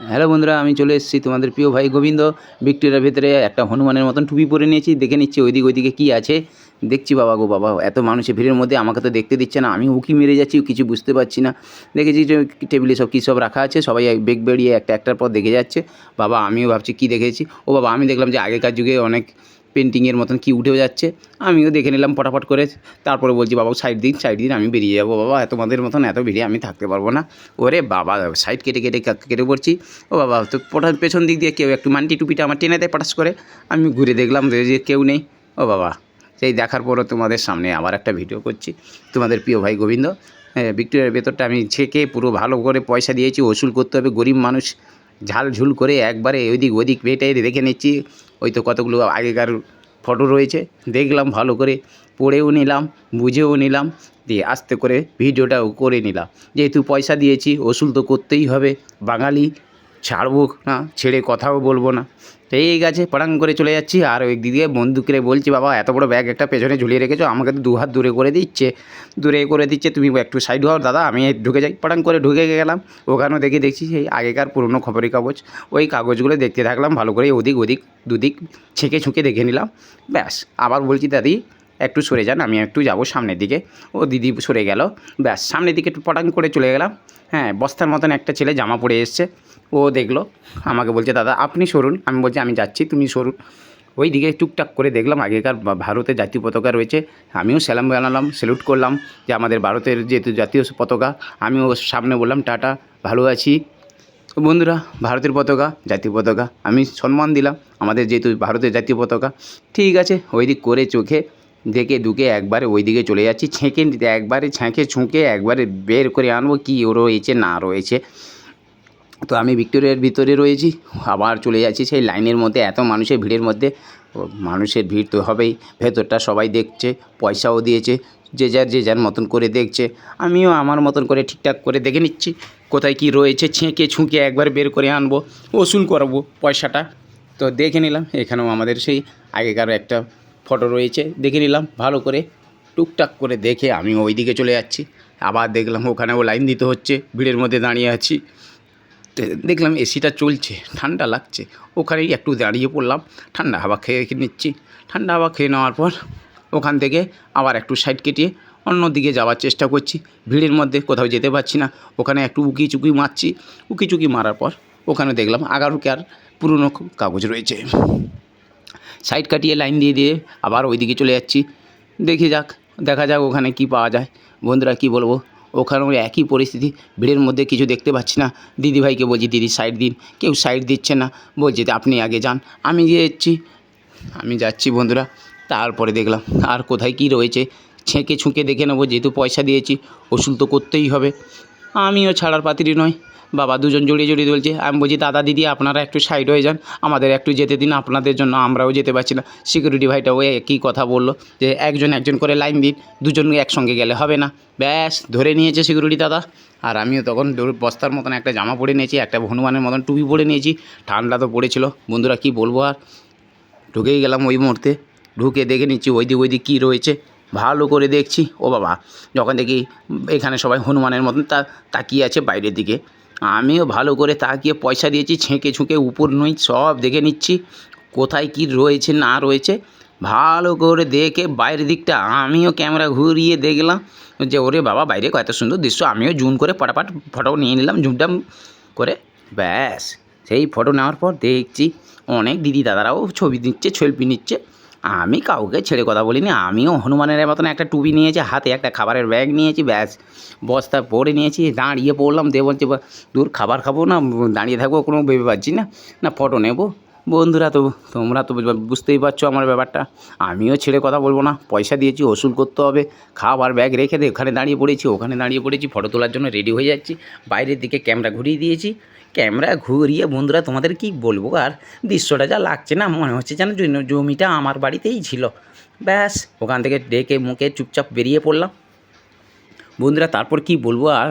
Hello বন্ধুরা, আমি চলে এসেছি তোমাদের প্রিয় ভাই গোবিন্দ। ভিক্টোরিয়ার ভেতরে একটা হনুমানের মতন টুপি পরে নিয়েছি, দেখে নিচ্ছি ওইদিকে কী আছে। দেখছি বাবা গো বাবা, এত মানুষের ভিড়ের মধ্যে আমাকে তো দেখতে দিচ্ছে না, আমি উঁকি মেরে যাচ্ছি, কিছু বুঝতে পারছি না। দেখেছি যে টেবিলে সব কী সব রাখা আছে, সবাই বেগ বেরিয়ে একটার পর দেখে যাচ্ছে। বাবা আমিও ভাবছি কী দেখেছি। ও বাবা, আমি দেখলাম যে আগেকার যুগে অনেক পেন্টিংয়ের মতন কী উঠে যাচ্ছে, আমিও দেখে নিলাম ফটাফট করে। তারপরে বলছি বাবা সাইড দিন, আমি বেরিয়ে যাবো। বাবা তোমাদের মতন এত ভিড়ে আমি থাকতে পারবো না। ওরে বাবা, সাইড কেটে পড়ছি। ও বাবা, তো পেছন দিক দিয়ে কেউ একটু মান্টি টুপিটা আমার টেনে দেয় পটাশ করে। আমি ঘুরে দেখলাম যে কেউ নেই। ও বাবা, সেই দেখার পরও তোমাদের সামনে আবার একটা ভিডিও করছি। তোমাদের প্রিয় ভাই গোবিন্দ। ভিক্টোরিয়ার ভেতরটা আমি ছেঁকে পুরো ভালো করে পয়সা দিয়েছি, ওসুল করতে হবে। গরিব মানুষ ঝালঝুল করে একবারে ওদিক বেটে দেখে নিচ্ছি। ওই তো কতগুলো আগেকার ফটো রয়েছে, দেখলাম ভালো করে, পড়েও নিলাম, বুঝেও নিলাম, দিয়ে আস্তে করে ভিডিওটাও করে নিলাম। যেহেতু পয়সা দিয়েছি, ওসুল তো করতেই হবে। বাঙালি, ছাড়বো না, ছেড়ে কথাও বলবো না। ঠিক আছে, পড়াং করে চলে যাচ্ছি। আর ওই দিকে বন্দুকরে বলছি বাবা এত বড় ব্যাগ একটা পেছনে ঝুলিয়ে রেখেছো, আমাকে তো 2 হাত দূরে করে দিচ্ছে, তুমি একটু সাইড হও দাদা, আমি ঢুকে যাই। পড়াং করে ঢুকে গেলাম। ওখানেও দেখছি সেই আগেকার পুরনো খবরের কাগজ, ওই কাগজগুলো দেখতে থাকলাম ভালো করে। ওদিক দুদিক ছুঁকে দেখে নিলাম। ব্যাস, আবার বলছি দাদি একটু সরে যান, আমি একটু যাবো সামনের দিকে। ও দিদি সরে গেল। ব্যাস, সামনের দিকে একটু পটাং করে চলে গেলাম। হ্যাঁ, বস্তার মতন একটা ছেলে জামা পরে এসছে। ও দেখলো, আমাকে বলছে দাদা আপনি সরুন। আমি বলছি আমি যাচ্ছি, তুমি সরুন। ওই দিকে টুকটাক করে দেখলাম আগেকার ভারতের জাতীয় পতাকা রয়েছে। আমিও স্যালাম বানালাম, স্যালুট করলাম যে আমাদের ভারতের যেহেতু জাতীয় পতাকা। আমিও সামনে বললাম টাটা, ভালো আছি। বন্ধুরা, ভারতের পতাকা, জাতীয় পতাকা, আমি সম্মান দিলাম আমাদের যেহেতু ভারতের জাতীয় পতাকা। ঠিক আছে, ওই দিক করে চোখে দেখে দুকে একবারে ওই দিকে চলে যাচ্ছি। একবারে ছুঁকে একবারে বের করে আনবো কী রয়েছে না রয়েছে। তো আমি ভিক্টোরিয়ার ভিতরে রয়েছি, আবার চলে যাচ্ছি সেই লাইনের মধ্যে, এত মানুষের ভিড়ের মধ্যে। মানুষের ভিড় তো হবেই, ভেতরটা সবাই দেখছে, পয়সাও দিয়েছে, যে যার মতন করে দেখছে। আমিও আমার মতন করে ঠিকঠাক করে দেখে নিচ্ছি কোথায় কী রয়েছে। ছুঁকে একবার বের করে আনবো, ওসুল করবো পয়সাটা। তো দেখে নিলাম এখানেও আমাদের সেই আগেকার একটা ফটো রয়েছে, দেখে নিলাম ভালো করে। টুকটাক করে দেখে আমি ওই দিকে চলে যাচ্ছি। আবার দেখলাম ওখানেও লাইন দিতে হচ্ছে, ভিড়ের মধ্যে দাঁড়িয়ে আছি। দেখলাম এসিটা চলছে, ঠান্ডা লাগছে, ওখানেই একটু দাঁড়িয়ে পড়লাম, ঠান্ডা হাওয়া খেয়ে নিচ্ছি। ঠান্ডা হাওয়া খেয়ে নেওয়ার পর ওখান থেকে আবার একটু সাইড কেটিয়ে অন্য দিকে যাওয়ার চেষ্টা করছি। ভিড়ের মধ্যে কোথাও যেতে পারছি না, ওখানে একটু উকি মারছি। উকি মারার পর ওখানে দেখলাম আগেকার পুরনো কাগজ রয়েছে। সাইড কাটিয়ে লাইন দিয়ে আবার ওই দিকে চলে যাচ্ছি। দেখা যাক ওখানে কি পাওয়া যায়। বন্ধুরা কী বলবো, ওখানেও একই পরিস্থিতি, ভিড়ের মধ্যে কিছু দেখতে পাচ্ছি না। দিদিভাইকে বলছি দিদি সাইড দিন, কেউ সাইড দিচ্ছে না। বলছে আপনি আগে যান, আমি যাচ্ছি বন্ধুরা। তারপরে দেখলাম আর কোথায় কী রয়েছে, ছুঁকে দেখে নেবো, যেহেতু পয়সা দিয়েছি ওসুল তো করতেই হবে। আমিও ছাড়ার পাত্রী নয়। বাবা দুজন জড়িয়ে বলছে। আমি বলছি দাদা দিদি আপনারা একটু সাইড হয়ে যান, আমাদের একটু যেতে দিন, আপনাদের জন্য আমরাও যেতে পারছি না। সিকিউরিটি ভাইটাও একই কথা বললো যে একজন করে লাইন দিন, দুজন একসঙ্গে গেলে হবে না। ব্যাস, ধরে নিয়েছে সিকিউরিটি দাদা। আর আমিও তখন বস্তার মতন একটা জামা পরে নিয়েছি, একটা হনুমানের মতন টুপি পরে নিয়েছি। ঠান্ডা তো পড়েছিল বন্ধুরা, কি বলবো আর। ঢুকেই গেলাম ওই মুহূর্তে, ঢুকে দেখে নিচ্ছি ওইদিক কী রয়েছে, ভালো করে দেখছি। ও বাবা, যখন দেখি এখানে সবাই হনুমানের মতন তাকিয়ে আছে বাইরের দিকে, আমিও ভালো করে তাকিয়ে পয়সা দিয়েছি, ছুঁকে উপর নই সব দেখে নিচ্ছি কোথায় কী রয়েছে না রয়েছে। ভালো করে দেখে বাইরের দিকটা আমিও ক্যামেরা ঘুরিয়ে দেখলাম যে ওরে বাবা বাইরে কত সুন্দর দৃশ্য। আমিও জুম করে ফটাফট ফটো নিয়ে নিলাম, জুমটাম করে। ব্যাস, সেই ফটো নেওয়ার পর দেখছি অনেক দিদি দাদারাও ছবি নিচ্ছে, সেলফি নিচ্ছে। আমি কাউকে ছেড়ে কথা বলিনি, আমিও হনুমানের মতন একটা টুপি নিয়েছি, হাতে একটা খাবারের ব্যাগ নিয়েছি। ব্যাস, বস্তা পরে নিয়েছি, দাঁড়িয়ে পড়লাম। বলছে দূর খাবার খাবো না দাঁড়িয়ে থাকবো, কোনো ভেবে পাচ্ছি না ফটো নেব। বন্ধুরা তো তোমরা তো বুঝতেই পারছো আমার ব্যাপারটা। আমিও ছেড়ে কথা বলবো না, পয়সা দিয়েছি ওসুল করতে হবে। খাবার ব্যাগ রেখে ওখানে দাঁড়িয়ে পড়েছি ফটো তোলার জন্য রেডি হয়ে যাচ্ছি। বাইরের দিকে ক্যামেরা ঘুরিয়ে দিয়েছি। ক্যামেরা ঘুরিয়ে বন্ধুরা তোমাদের কি বলবো আর, দৃশ্যটা যা লাগছে না, মনে হচ্ছে যেন জমিটা আমার বাড়িতেই ছিল। ব্যাস, ওখান থেকে ডেকে মুখে চুপচাপ বেরিয়ে পড়লাম বন্ধুরা। তারপর কি বলবো আর,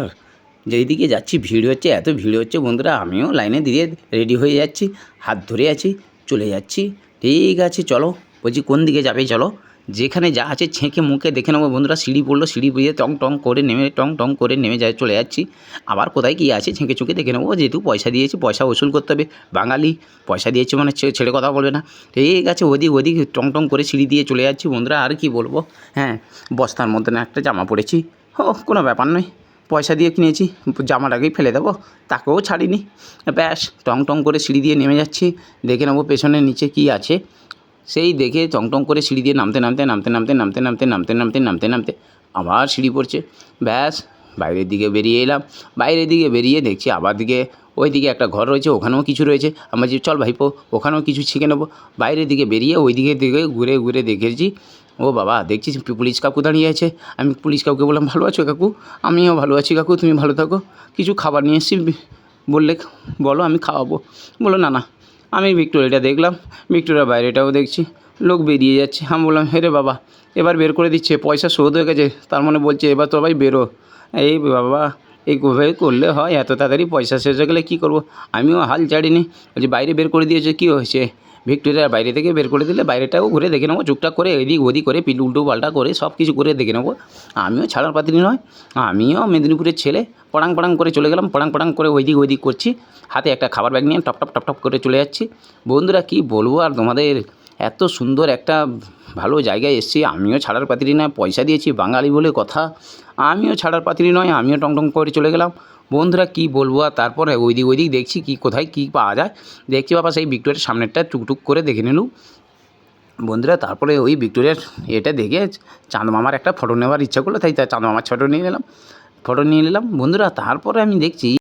যেদিকে যাচ্ছি ভিড় হচ্ছে, এত ভিড় হচ্ছে বন্ধুরা, আমিও লাইনে দিয়ে রেডি হয়ে যাচ্ছি, হাত ধরে আছি, চলে যাচ্ছি। ঠিক আছে চলো, বলছি কোন দিকে যাবে চলো, যেখানে যা আছে ছেঁকে মুখে দেখে নেবো বন্ধুরা। সিঁড়ি পড়লো, সিঁড়ি বেরিয়ে টং টং করে নেমে করে নেমে চলে যাচ্ছি। আবার কোথায় কী আছে ছেঁকে চুঁকে দেখে নেবো, যেহেতু পয়সা দিয়েছি পয়সা ওসুল করতে হবে। বাঙালি পয়সা দিয়েছে মানে ছেড়ে কথা বলবে না। ঠিক আছে, ওদিক টং করে সিঁড়ি দিয়ে চলে যাচ্ছি বন্ধুরা। আর কি বলবো, হ্যাঁ বস্তার মধ্যে না একটা জামা পড়েছি, কোনো ব্যাপার নয়, পয়সা দিয়ে কিনেছি, জামাটাকেই ফেলে দেবো, তাকেও ছাড়িনি। ব্যাস টং করে সিঁড়ি দিয়ে নেমে যাচ্ছি, দেখে নেবো পেছনের নিচে কী আছে। সেই দেখে টং করে সিঁড়ি দিয়ে নামতে আবার সিঁড়ি পড়ছে। ব্যাস বাইরের দিকে বেরিয়ে এলাম। বাইরের দিকে বেরিয়ে দেখছি আবার ওই দিকে একটা ঘর রয়েছে, ওখানেও কিছু রয়েছে। আমরা যে চল ভাইপো ওখানেও কিছু শিখে নেবো। বাইরের দিকে বেরিয়ে ওই দিকে ঘুরে দেখেছি, ও বাবা দেখছি পুলিশ কাকু দাঁড়িয়ে আছে। আমি পুলিশ কাকুকে বললাম, ভালো আছো কাকু? আমিও ভালো আছি কাকু, তুমি ভালো থাকো, কিছু খাবার নিয়ে এসেছি, বললে বলো আমি খাওয়াবো। বললো না আমি ভিক্টোরিয়াটা দেখলাম, ভিক্টোরিয়ার বাইরেটাও দেখছি, লোক বেরিয়ে যাচ্ছে। আমি বললাম, রে বাবা এবার বের করে দিচ্ছে, পয়সা শোধ হয়ে গেছে, তার মানে বলছে এবার তো ভাই বেরো। এই বাবা এইভাবে করলে হয়? এত তাড়াতাড়ি পয়সা শেষ হয়ে গেলে কী করবো? আমিও হাল ছাড়িনি। বলছি বাইরে বের করে দিয়েছে, কী হয়েছে? ভিক্টোরিয়ার বাইরে থেকে বের করে দিলে বাইরেটাও ঘুরে দেখে নেবো, টুকটাক করে এদিক ওদিক করে উল্টো পাল্টা করে সব কিছু করে দেখে নেবো। আমিও ছাড়ার পাত্রী নয়, আমিও মেদিনীপুরের ছেলে। পড়াং করে চলে গেলাম, পড়াং করে ওইদিক করছি, হাতে একটা খাবার ব্যাগ নিয়ে টপ করে চলে যাচ্ছি। বন্ধুরা কী বলবো আর তোমাদের, এত সুন্দর একটা ভালো জায়গায় এসেছি, আমিও ছাড়ার পাত্রী নয়, পয়সা দিয়েছি বাঙালি বলে কথা, আমিও ছাড়ার পাত্রী নয়, আমিও টং করে চলে গেলাম। বন্ধুরা কী বলবো আর, তারপরে ওইদিক দেখছি কোথায় কী পাওয়া যায়। দেখছি বাবা সেই ভিক্টোরিয়ার সামনেরটা টুকটুক করে দেখে নিলুম বন্ধুরা। তারপরে ওই ভিক্টোরিয়ার এটা দেখে চাঁদ মামার একটা ফটো নেওয়ার ইচ্ছা করলো, তাই চাঁদ মামার ফটো নিয়ে নিলাম বন্ধুরা। তারপরে আমি দেখছি